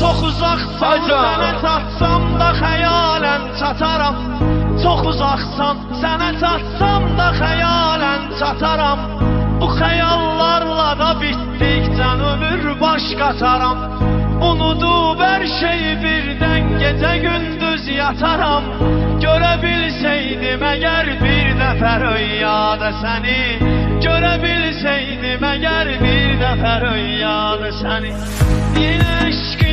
Çox uzaqsan, sənə çatsam da xəyalən çataram. Çox uzaqsan, sənə çatsam da xəyalən çataram. Bu xəyallarla da bitdikcən ömür baş qataram. Unudub hər şeyi birdən gecə gündüz yataram. Görə bilsəydim əgər bir dəfə rüyada səni, görə bilsəydim əgər bir dəfə rüyada səni. Yine eşq